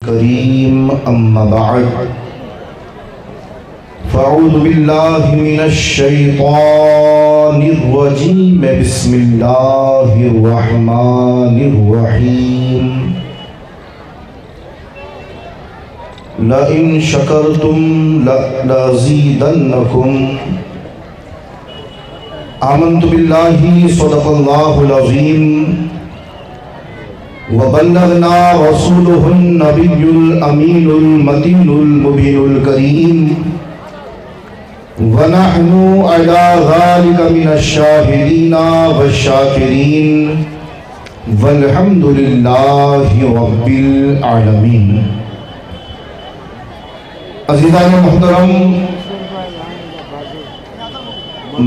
کریم اما بعد فاعوذ باللہ من الشیطان الرجیم بسم اللہ الرحمن الرحیم لئن شکرتم لأزیدنکم آمنت باللہ صدق اللہ العظیم وبلغنا رسوله النبي الأمين المتين المبين الكريم ونحن على ذلك من الشاهدين والشاكرين والحمد لله رب العالمين. عزیزان محترم،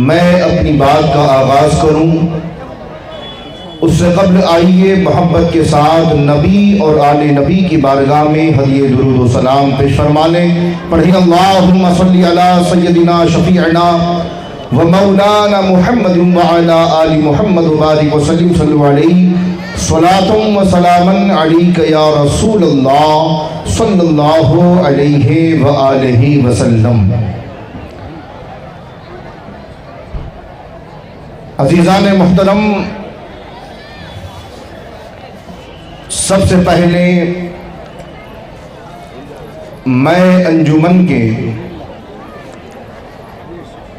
میں اپنی بات کا آغاز کروں اس سے قبل آئیے محبت کے ساتھ نبی اور آل نبی کی بارگاہ میں ہدیہ درود و سلام پیش فرما لیں. پڑھیں اللہم صلی علی سیدنا شفیعنا و مولانا محمد وعلی آل محمد وبارک وسلم صلی علیہ صلاۃ و سلاما علیک یا رسول اللہ صلی اللہ علیہ وآلہ وسلم. عزیزان محترم، سب سے پہلے میں انجمن کے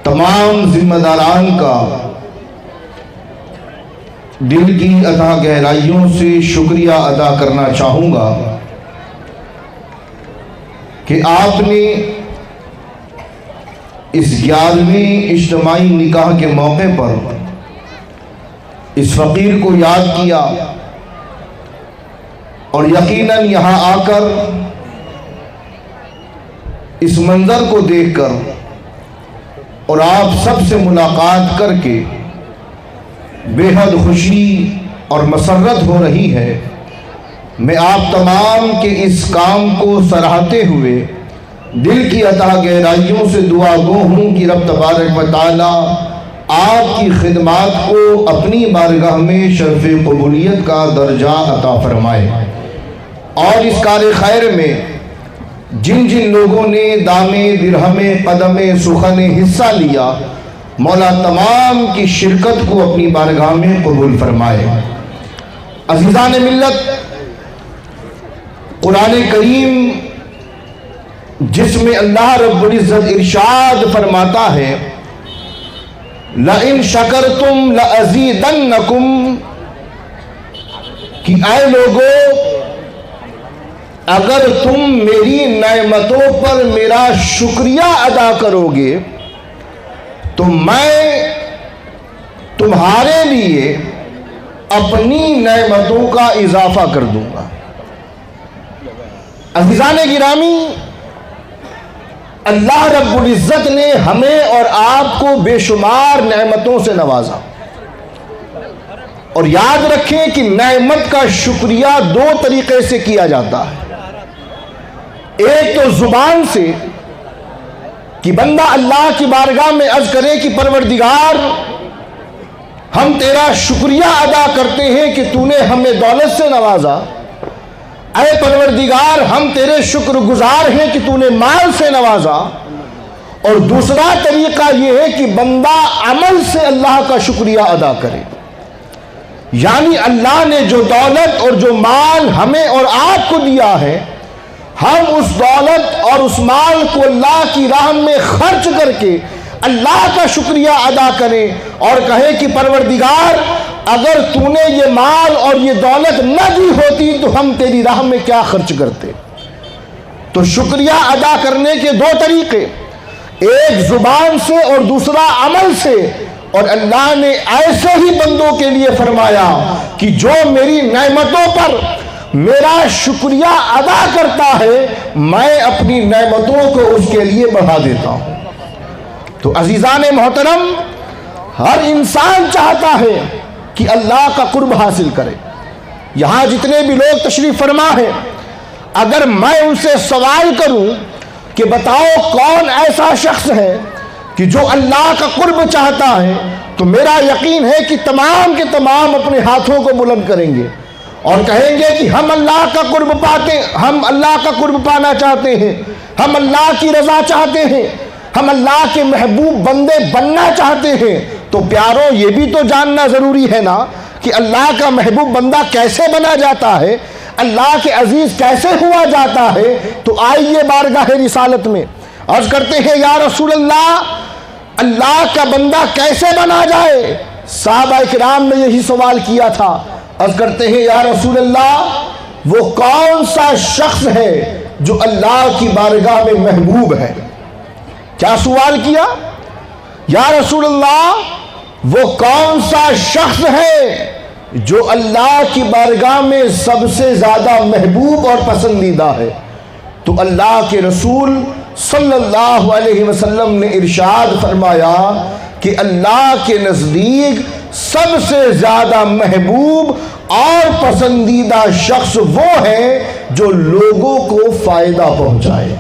تمام ذمہ داران کا دل کی عطا گہرائیوں سے شکریہ ادا کرنا چاہوں گا کہ آپ نے اس 11ویں اجتماعی نکاح کے موقع پر اس فقیر کو یاد کیا اور یقیناً یہاں آ کر اس منظر کو دیکھ کر اور آپ سب سے ملاقات کر کے بے حد خوشی اور مسرت ہو رہی ہے. میں آپ تمام کے اس کام کو سراہتے ہوئے دل کی عطا گہرائیوں سے دعا گو ہوں کہ رب تبارک و تعالی آپ کی خدمات کو اپنی بارگاہ میں شرف قبولیت کا درجہ عطا فرمائے، اور اس کار خیر میں جن جن لوگوں نے دامے درہمے قدمے سخن حصہ لیا، مولا تمام کی شرکت کو اپنی بارگاہ میں قبول فرمائے. عزیزان ملت، قرآن کریم جس میں اللہ رب العزت ارشاد فرماتا ہے لَإِن شَكَرْتُمْ لَأَزِيدَنَّكُمْ، کہ اے لوگو اگر تم میری نعمتوں پر میرا شکریہ ادا کرو گے تو میں تمہارے لیے اپنی نعمتوں کا اضافہ کر دوں گا. عزیزان گرامی، اللہ رب العزت نے ہمیں اور آپ کو بے شمار نعمتوں سے نوازا، اور یاد رکھیں کہ نعمت کا شکریہ 2 طریقے سے کیا جاتا ہے. ایک تو زبان سے کہ بندہ اللہ کی بارگاہ میں عرض کرے کہ پروردگار ہم تیرا شکریہ ادا کرتے ہیں کہ تو نے ہمیں دولت سے نوازا، اے پروردگار ہم تیرے شکر گزار ہیں کہ تو نے مال سے نوازا. اور دوسرا طریقہ یہ ہے کہ بندہ عمل سے اللہ کا شکریہ ادا کرے، یعنی اللہ نے جو دولت اور جو مال ہمیں اور آپ کو دیا ہے، ہم اس دولت اور اس مال کو اللہ کی راہ میں خرچ کر کے اللہ کا شکریہ ادا کریں اور کہیں کہ پروردگار اگر تو نے یہ مال اور یہ دولت نہ دی ہوتی تو ہم تیری راہ میں کیا خرچ کرتے. تو شکریہ ادا کرنے کے 2 طریقے، ایک زبان سے اور دوسرا عمل سے. اور اللہ نے ایسے ہی بندوں کے لیے فرمایا کہ جو میری نعمتوں پر میرا شکریہ ادا کرتا ہے میں اپنی نعمتوں کو اس کے لیے بڑھا دیتا ہوں. تو عزیزان محترم، ہر انسان چاہتا ہے کہ اللہ کا قرب حاصل کرے. یہاں جتنے بھی لوگ تشریف فرما ہے، اگر میں ان سے سوال کروں کہ بتاؤ کون ایسا شخص ہے کہ جو اللہ کا قرب چاہتا ہے، تو میرا یقین ہے کہ تمام کے تمام اپنے ہاتھوں کو بلند کریں گے اور کہیں گے کہ ہم اللہ کا قرب پانا چاہتے ہیں، ہم اللہ کی رضا چاہتے ہیں، ہم اللہ کے محبوب بندے بننا چاہتے ہیں، تو پیارو یہ بھی تو جاننا ضروری ہے نا کہ اللہ کا محبوب بندہ کیسے بنا جاتا ہے، اللہ کے عزیز کیسے ہوا جاتا ہے۔ تو آئیے بارگاہ رسالت میں عرض کرتے ہیں یا رسول اللہ کا بندہ کیسے بنا جائے؟ صحابہ کرام نے یہی سوال کیا تھا۔ عرض کرتے ہیں یا رسول اللہ وہ کون سا شخص ہے جو اللہ کی بارگاہ میں محبوب ہے؟ کیا سوال کیا؟ یا رسول اللہ وہ کون سا شخص ہے جو اللہ کی بارگاہ میں سب سے زیادہ محبوب اور پسندیدہ ہے؟ تو اللہ کے رسول صلی اللہ علیہ وسلم نے ارشاد فرمایا کہ اللہ کے نزدیک سب سے زیادہ محبوب اور پسندیدہ شخص وہ ہے جو لوگوں کو فائدہ پہنچائے۔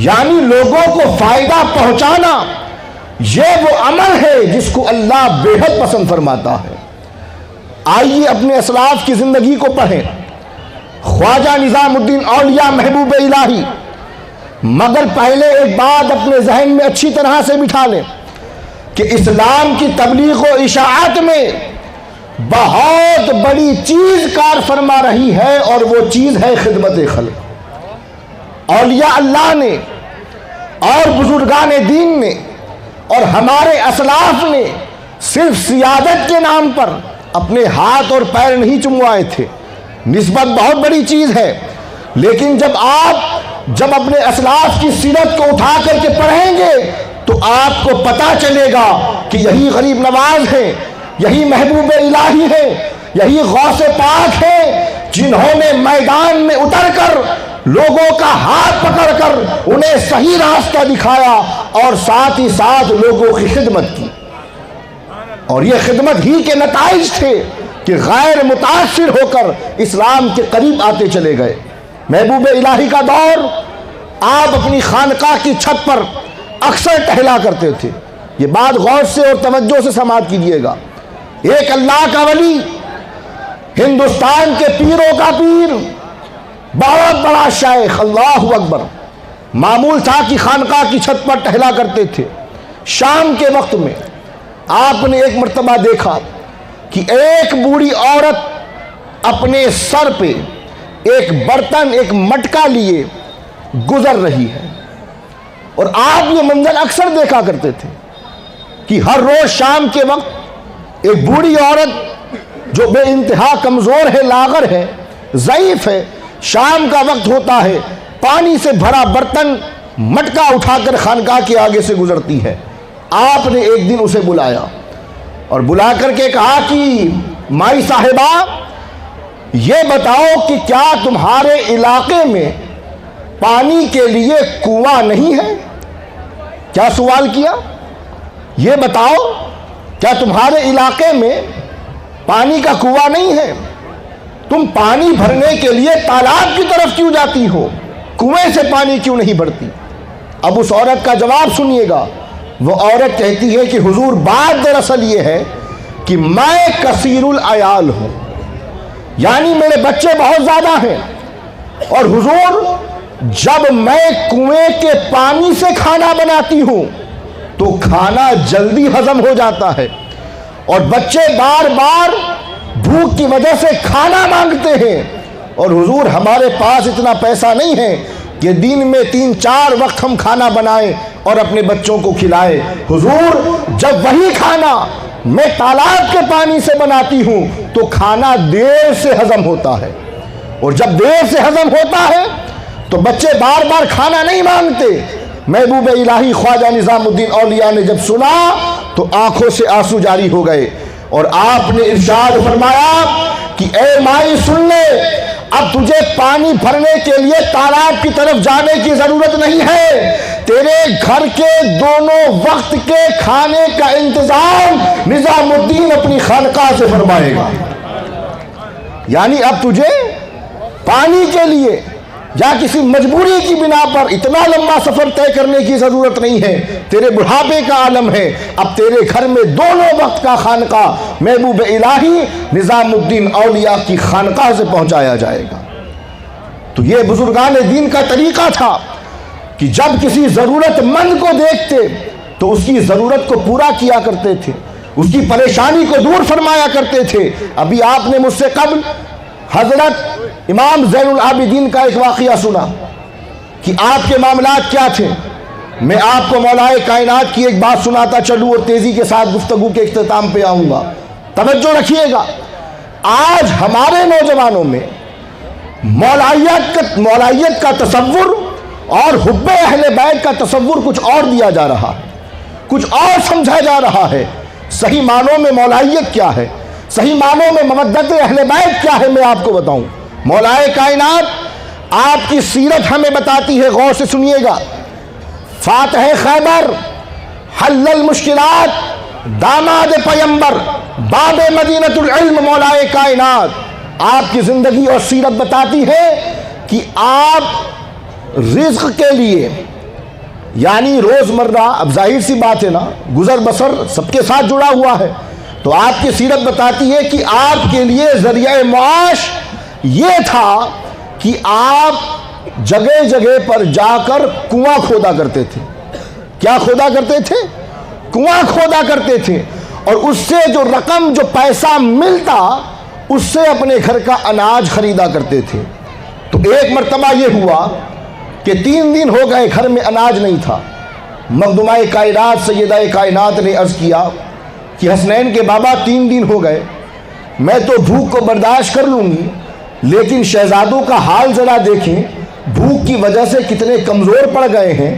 یعنی لوگوں کو فائدہ پہنچانا یہ وہ عمل ہے جس کو اللہ بے حد پسند فرماتا ہے۔ آئیے اپنے اسلاف کی زندگی کو پڑھیں۔ خواجہ نظام الدین اولیاء محبوب الہی، مگر پہلے ایک بات اپنے ذہن میں اچھی طرح سے بٹھا لیں کہ اسلام کی تبلیغ و اشاعت میں بہت بڑی چیز کار فرما رہی ہے، اور وہ چیز ہے خدمت خلق۔ اولیاء اللہ نے اور بزرگان دین نے اور ہمارے اسلاف نے صرف سیادت کے نام پر اپنے ہاتھ اور پیر نہیں چموائے تھے۔ نسبت بہت بڑی چیز ہے، لیکن جب اپنے اسلاف کی سیرت کو اٹھا کر کے پڑھیں گے تو آپ کو پتہ چلے گا کہ یہی غریب نواز ہیں، یہی محبوب الہی ہیں، یہی غوث پاک ہیں جنہوں نے میدان میں اتر کر لوگوں کا ہاتھ پکڑ کر انہیں صحیح راستہ دکھایا اور ساتھ ہی ساتھ لوگوں کی خدمت کی، اور یہ خدمت ہی کے نتائج تھے کہ غیر متاثر ہو کر اسلام کے قریب آتے چلے گئے۔ محبوب الہی کا دور، آپ اپنی خانقاہ کی چھت پر اکثر ٹہلا کرتے تھے۔ یہ بات غور سے اور توجہ سے سماعت کیجیے گا۔ ایک اللہ کا ولی، ہندوستان کے پیروں کا پیر، بہت بڑا شیخ، اللہ اکبر، معمول تھا کہ خانقاہ کی چھت پر ٹہلا کرتے تھے۔ شام کے وقت میں آپ نے ایک مرتبہ دیکھا کہ ایک بوڑھی عورت اپنے سر پہ ایک برتن، ایک مٹکا لیے گزر رہی ہے، اور آپ یہ منظر اکثر دیکھا کرتے تھے کہ ہر روز شام کے وقت ایک بوڑھی عورت جو بے انتہا کمزور ہے، لاغر ہے، ضعیف ہے، شام کا وقت ہوتا ہے، پانی سے بھرا برتن مٹکا اٹھا کر خانقاہ کے آگے سے گزرتی ہے۔ آپ نے ایک دن اسے بلایا اور بلا کر کے کہا کہ مائی صاحبہ یہ بتاؤ کہ کیا تمہارے علاقے میں پانی کے لیے کنواں نہیں ہے؟ کیا سوال کیا؟ یہ بتاؤ کیا تمہارے علاقے میں پانی کا کنواں نہیں ہے؟ تم پانی بھرنے کے لیے تالاب کی طرف کیوں جاتی ہو؟ کنویں سے پانی کیوں نہیں بھرتی؟ اب اس عورت کا جواب سنیے گا۔ وہ عورت کہتی ہے کہ حضور بات دراصل یہ ہے کہ میں کثیر العیال ہوں، یعنی میرے بچے بہت زیادہ ہیں، اور حضور جب میں کنویں کے پانی سے کھانا بناتی ہوں تو کھانا جلدی ہضم ہو جاتا ہے، اور بچے بار بار بھوک کی وجہ سے کھانا مانگتے ہیں، اور حضور ہمارے پاس اتنا پیسہ نہیں ہے کہ دن میں 3-4 وقت ہم کھانا بنائیں اور اپنے بچوں کو کھلائیں۔ حضور جب وہی کھانا میں تالاب کے پانی سے بناتی ہوں تو کھانا دیر سے ہضم ہوتا ہے، اور جب دیر سے ہضم ہوتا ہے تو بچے بار بار کھانا نہیں مانگتے۔ محبوب الہی خواجہ نظام الدین اولیاء نے جب سنا تو آنکھوں سے آنسو جاری ہو گئے، اور آپ نے ارشاد فرمایا کہ اے مائی سن لے، اب تجھے پانی بھرنے کے لیے تالاب کی طرف جانے کی ضرورت نہیں ہے، تیرے گھر کے دونوں وقت کے کھانے کا انتظام نظام الدین اپنی خانقاہ سے فرمائے گا۔ یعنی اب تجھے پانی کے لیے یا کسی مجبوری کی بنا پر اتنا لمبا سفر طے کرنے کی ضرورت نہیں ہے، تیرے بڑھاپے کا عالم ہے، اب تیرے گھر میں دونوں وقت کا خانقاہ محبوب الہی نظام الدین اولیاء کی خانقاہ سے پہنچایا جائے گا۔ تو یہ بزرگان دین کا طریقہ تھا کہ جب کسی ضرورت مند کو دیکھتے تو اس کی ضرورت کو پورا کیا کرتے تھے، اس کی پریشانی کو دور فرمایا کرتے تھے۔ ابھی آپ نے مجھ سے قبل حضرت امام زین العابدین کا ایک واقعہ سنا کہ آپ کے معاملات کیا تھے۔ میں آپ کو مولا کائنات کی ایک بات سناتا چلوں اور تیزی کے ساتھ گفتگو کے اختتام پہ آؤں گا، توجہ رکھیے گا۔ آج ہمارے نوجوانوں میں مولائیت کا تصور اور حب اہل بیت کا تصور کچھ اور دیا جا رہا ہے، کچھ اور سمجھا جا رہا ہے۔ صحیح معنوں میں مولائیت کیا ہے، صحیح معنوں میں مودت اہل بیت کیا ہے، میں آپ کو بتاؤں۔ مولا کائنات آپ کی سیرت ہمیں بتاتی ہے، غور سے سنیے گا۔ فاتح خیبر، حل المشکلات، داماد پیمبر، باب مدینۃ العلم، مولا کائنات آپ کی زندگی اور سیرت بتاتی ہے کہ آپ رزق کے لیے، یعنی روزمرہ، اب ظاہر سی بات ہے نا، گزر بسر سب کے ساتھ جڑا ہوا ہے، تو آپ کی سیرت بتاتی ہے کہ آپ کے لیے ذریعہ معاش یہ تھا کہ آپ جگہ جگہ پر جا کر کنواں کھودا کرتے تھے۔ کیا کھودا کرتے تھے؟ کنواں کھودا کرتے تھے، اور اس سے جو رقم، جو پیسہ ملتا، اس سے اپنے گھر کا اناج خریدا کرتے تھے۔ تو ایک مرتبہ یہ ہوا کہ 3 دن ہو گئے گھر میں اناج نہیں تھا۔ مخدومہ کائنات سیدہ کائنات نے عرض کیا کہ حسنین کے بابا 3 دن ہو گئے، میں تو بھوک کو برداشت کر لوں گی، لیکن شہزادوں کا حال ذرا دیکھیں، بھوک کی وجہ سے کتنے کمزور پڑ گئے ہیں،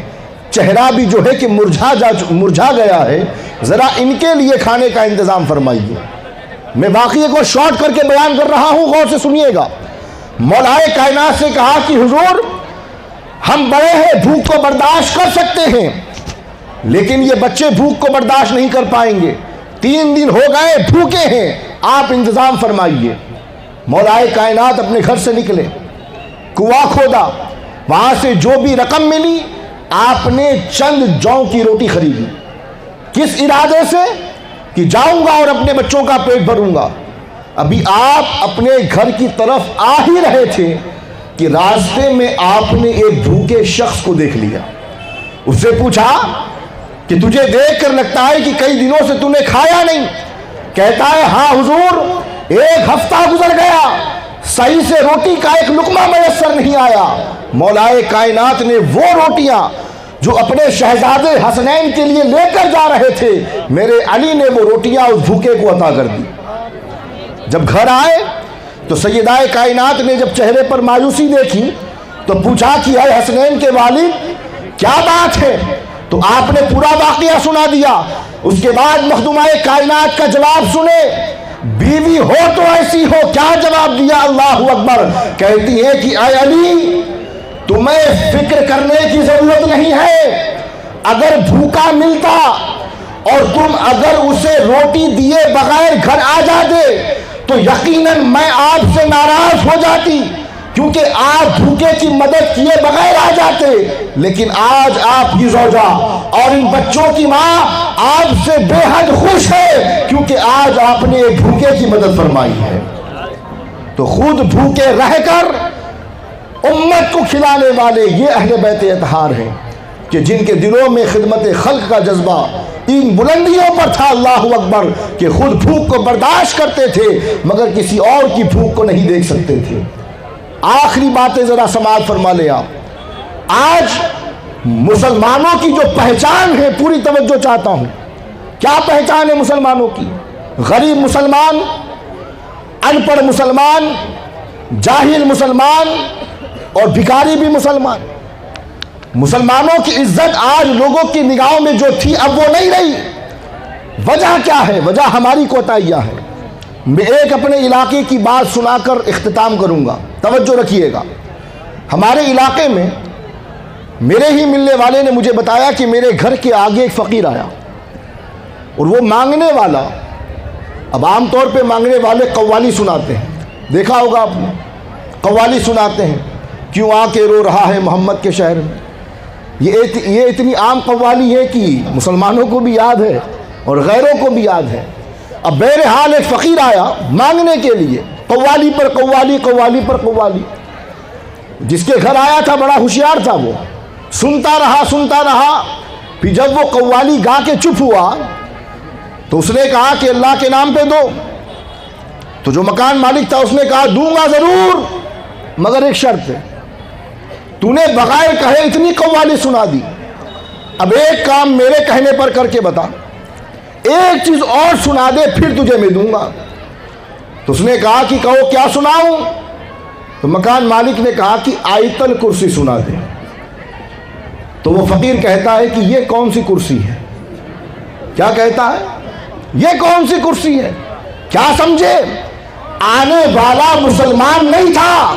چہرہ بھی جو ہے کہ مرجھا گیا ہے، ذرا ان کے لیے کھانے کا انتظام فرمائیے۔ میں واقعے کو شارٹ کر کے بیان کر رہا ہوں، غور سے سنیے گا۔ مولا کائنات سے کہا کہ حضور ہم بڑے ہیں، بھوک کو برداشت کر سکتے ہیں، لیکن یہ بچے بھوک کو برداشت نہیں کر پائیں گے، 3 دن ہو گئے بھوکے ہیں، آپ انتظام فرمائیے۔ مولا کائنات اپنے گھر سے نکلے، کنواں کھودا، وہاں سے جو بھی رقم ملی آپ نے چند جوں کی روٹی خریدی۔ کس ارادے سے؟ کہ جاؤں گا اور اپنے بچوں کا پیٹ بھروں گا۔ ابھی آپ اپنے گھر کی طرف آ ہی رہے تھے کہ راستے میں آپ نے ایک بھوکے شخص کو دیکھ لیا۔ اس سے پوچھا کہ تجھے دیکھ کر لگتا ہے کہ کئی دنوں سے تم نے کھایا نہیں؟ کہتا ہے ہاں حضور، 1 ہفتہ گزر گیا، صحیح سے روٹی کا ایک لقمہ میسر نہیں آیا۔ مولا کائنات نے وہ روٹیاں جو اپنے شہزادے حسنین کے لیے لے کر جا رہے تھے، میرے علی نے وہ روٹیاں اس بھوکے کو عطا کر دی۔ جب گھر آئے تو سیدہ کائنات نے جب چہرے پر مایوسی دیکھی تو پوچھا کہ اے حسنین کے والد کیا بات ہے؟ تو آپ نے پورا واقعہ سنا دیا۔ اس کے بعد مخدومہ کائنات کا جواب سنے، بیوی ہو تو ایسی ہو، کیا جواب دیا؟ اللہ اکبر۔ کہتی ہے کہ اے علی تمہیں فکر کرنے کی ضرورت نہیں ہے، اگر بھوکا ملتا اور تم اگر اسے روٹی دیے بغیر گھر آ جاتے تو یقیناً میں آپ سے ناراض ہو جاتی، کیونکہ آپ بھوکے کی مدد کیے بغیر آ جاتے، لیکن آج آپ کی زوجہ اور ان بچوں کی ماں آپ سے بے حد خوش ہے، کیونکہ آج آپ نے ایک بھوکے کی مدد فرمائی ہے۔ تو خود بھوکے رہ کر امت کو کھلانے والے یہ اہل بیت اطہار ہیں کہ جن کے دلوں میں خدمت خلق کا جذبہ ان بلندیوں پر تھا، اللہ اکبر، کہ خود بھوک کو برداشت کرتے تھے مگر کسی اور کی بھوک کو نہیں دیکھ سکتے تھے۔ آخری باتیں ذرا سماعت فرما لے آپ۔ آج مسلمانوں کی جو پہچان ہے، پوری توجہ چاہتا ہوں، کیا پہچان ہے مسلمانوں کی؟ غریب مسلمان، ان پڑھ مسلمان، جاہل مسلمان اور بھکاری بھی مسلمان۔ مسلمانوں کی عزت آج لوگوں کی نگاہوں میں جو تھی اب وہ نہیں رہی۔ وجہ کیا ہے؟ وجہ ہماری کوتاہیاں ہے۔ میں ایک اپنے علاقے کی بات سنا کر اختتام کروں گا، توجہ رکھیے گا۔ ہمارے علاقے میں میرے ہی ملنے والے نے مجھے بتایا کہ میرے گھر کے آگے ایک فقیر آیا اور وہ مانگنے والا، اب عام طور پہ مانگنے والے قوالی سناتے ہیں، دیکھا ہوگا آپ نے، قوالی سناتے ہیں، کیوں آ کے رو رہا ہے محمد کے شہر میں. یہ اتنی عام قوالی ہے کہ مسلمانوں کو بھی یاد ہے اور غیروں کو بھی یاد ہے. اب بہرحال ایک فقیر آیا مانگنے کے لیے، قوالی پر قوالی، قوالی پر قوالی. جس کے گھر آیا تھا بڑا ہوشیار تھا، وہ سنتا رہا. پھر جب وہ قوالی گا کے چپ ہوا تو اس نے کہا کہ اللہ کے نام پہ دو. تو جو مکان مالک تھا اس نے کہا دوں گا ضرور، مگر ایک شرط ہے، تو نے بغیر کہے اتنی قوالی سنا دی، اب ایک کام میرے کہنے پر کر کے بتا، ایک چیز اور سنا دے پھر تجھے میں دوں گا. تو اس نے کہا کہ کہو کیا سناؤں؟ تو مکان مالک نے کہا کہ آیت الکرسی سنا دے. تو وہ فقیر کہتا ہے کہ یہ کون سی کرسی ہے؟ کیا کہتا ہے؟ یہ کون سی کرسی ہے؟ کیا سمجھے؟ آنے والا مسلمان نہیں تھا،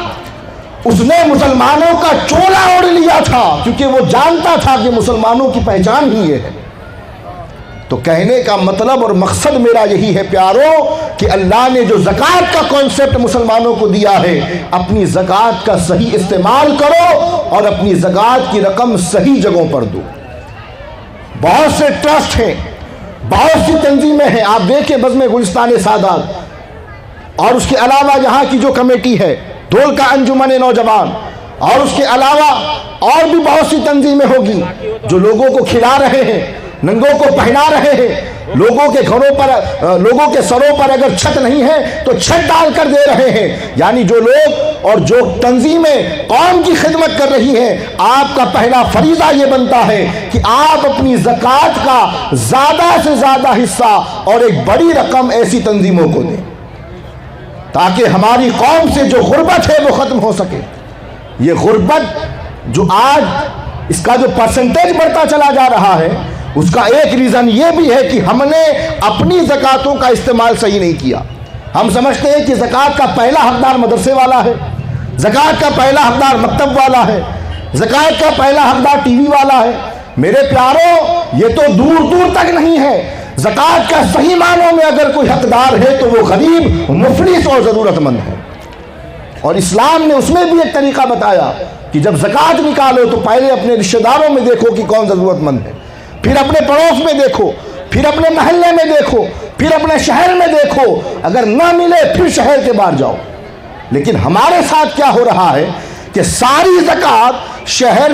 اس نے مسلمانوں کا چولا اوڑھ لیا تھا، کیونکہ وہ جانتا تھا کہ مسلمانوں کی پہچان ہی یہ ہے. تو کہنے کا مطلب اور مقصد میرا یہی ہے پیارو کہ اللہ نے جو زکوٰۃ کا کانسیپٹ مسلمانوں کو دیا ہے، اپنی زکوٰۃ کا صحیح استعمال کرو اور اپنی زکوٰۃ کی رقم صحیح جگہوں پر دو. بہت سے ٹرسٹ ہیں، بہت سی تنظیمیں ہیں، آپ دیکھیں بزم گلستان سعادت، اور اس کے علاوہ یہاں کی جو کمیٹی ہے دھول کا انجمن نوجوان، اور اس کے علاوہ اور بھی بہت سی تنظیمیں ہوگی جو لوگوں کو کھلا رہے ہیں، ننگوں کو پہنا رہے ہیں، لوگوں کے گھروں پر، لوگوں کے سروں پر اگر چھت نہیں ہے تو چھت ڈال کر دے رہے ہیں. یعنی جو لوگ اور جو تنظیمیں قوم کی خدمت کر رہی ہیں، آپ کا پہلا فریضہ یہ بنتا ہے کہ آپ اپنی زکوٰۃ کا زیادہ سے زیادہ حصہ اور ایک بڑی رقم ایسی تنظیموں کو دیں، تاکہ ہماری قوم سے جو غربت ہے وہ ختم ہو سکے. یہ غربت جو آج اس کا جو پرسنٹیج بڑھتا چلا جا رہا ہے، اس کا ایک ریزن یہ بھی ہے کہ ہم نے اپنی زکوٰۃوں کا استعمال صحیح نہیں کیا. ہم سمجھتے ہیں کہ زکوٰۃ کا پہلا حقدار مدرسے والا ہے، زکوٰۃ کا پہلا حقدار مکتب والا ہے، زکوٰۃ کا پہلا حقدار ٹی وی والا ہے. میرے پیارو، یہ تو دور دور تک نہیں ہے. زکوٰۃ کا صحیح معنوں میں اگر کوئی حقدار ہے تو وہ غریب، مفلس اور ضرورت مند ہے. اور اسلام نے اس میں بھی ایک طریقہ بتایا کہ جب زکوٰۃ نکالو تو پہلے اپنے رشتہ داروں میں دیکھو کہ کون ضرورت مند ہے، پھر اپنے پڑوس میں دیکھو، پھر اپنے محلے میں دیکھو، پھر اپنے شہر میں دیکھو، اگر نہ ملے پھر شہر کے باہر جاؤ. لیکن ہمارے ساتھ کیا ہو رہا ہے کہ ساری زکوٰۃ شہر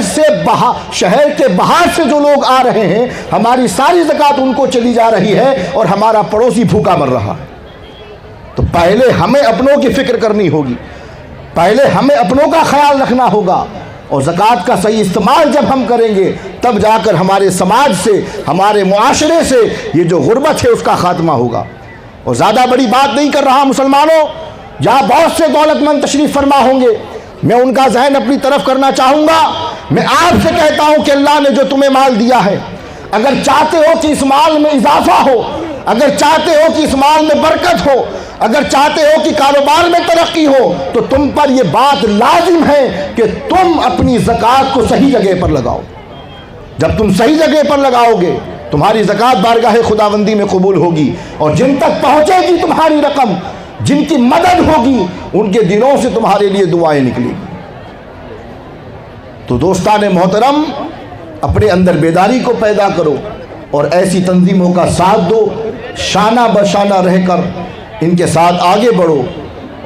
کے باہر سے جو لوگ آ رہے ہیں، ہماری ساری زکوٰۃ ان کو چلی جا رہی ہے اور ہمارا پڑوسی بھوکا مر رہا ہے. تو پہلے ہمیں اپنوں کی فکر کرنی ہوگی، پہلے ہمیں اپنوں کا خیال رکھنا ہوگا، اور زکوٰۃ کا صحیح استعمال جب ہم کریں گے تب جا کر ہمارے سماج سے، ہمارے معاشرے سے یہ جو غربت ہے اس کا خاتمہ ہوگا. اور زیادہ بڑی بات نہیں کر رہا مسلمانوں، جہاں بہت سے دولت مند تشریف فرما ہوں گے، میں ان کا ذہن اپنی طرف کرنا چاہوں گا. میں آپ سے کہتا ہوں کہ اللہ نے جو تمہیں مال دیا ہے، اگر چاہتے ہو کہ اس مال میں اضافہ ہو، اگر چاہتے ہو کہ اس مال میں برکت ہو، اگر چاہتے ہو کہ کاروبار میں ترقی ہو، تو تم پر یہ بات لازم ہے کہ تم اپنی زکوٰۃ کو صحیح جگہ پر لگاؤ. جب تم صحیح جگہ پر لگاؤ گے تمہاری زکوٰۃ بارگاہ خداوندی میں قبول ہوگی، اور جن تک پہنچے گی تمہاری رقم، جن کی مدد ہوگی، ان کے دلوں سے تمہارے لیے دعائیں نکلیں گی. تو دوستان محترم، اپنے اندر بیداری کو پیدا کرو اور ایسی تنظیموں کا ساتھ دو، شانہ بشانہ رہ کر ان کے ساتھ آگے بڑھو.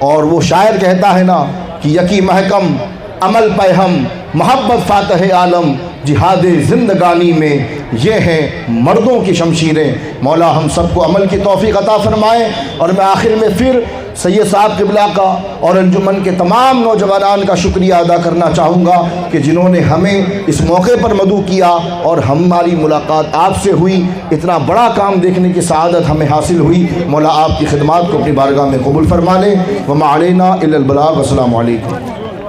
اور وہ شاعر کہتا ہے نا کہ یکی محکم عمل پہ ہم، محبت فاتح عالم، جہاد زندگانی میں یہ ہیں مردوں کی شمشیریں. مولا ہم سب کو عمل کی توفیق عطا فرمائے. اور میں آخر میں پھر سید صاحب قبلہ کا اور انجمن کے تمام نوجوانان کا شکریہ ادا کرنا چاہوں گا کہ جنہوں نے ہمیں اس موقع پر مدعو کیا اور ہماری ملاقات آپ سے ہوئی. اتنا بڑا کام دیکھنے کی سعادت ہمیں حاصل ہوئی. مولا آپ کی خدمات کو اپنی بارگاہ میں قبول فرما لے. وما علینا الا البلاغ. السلام علیکم.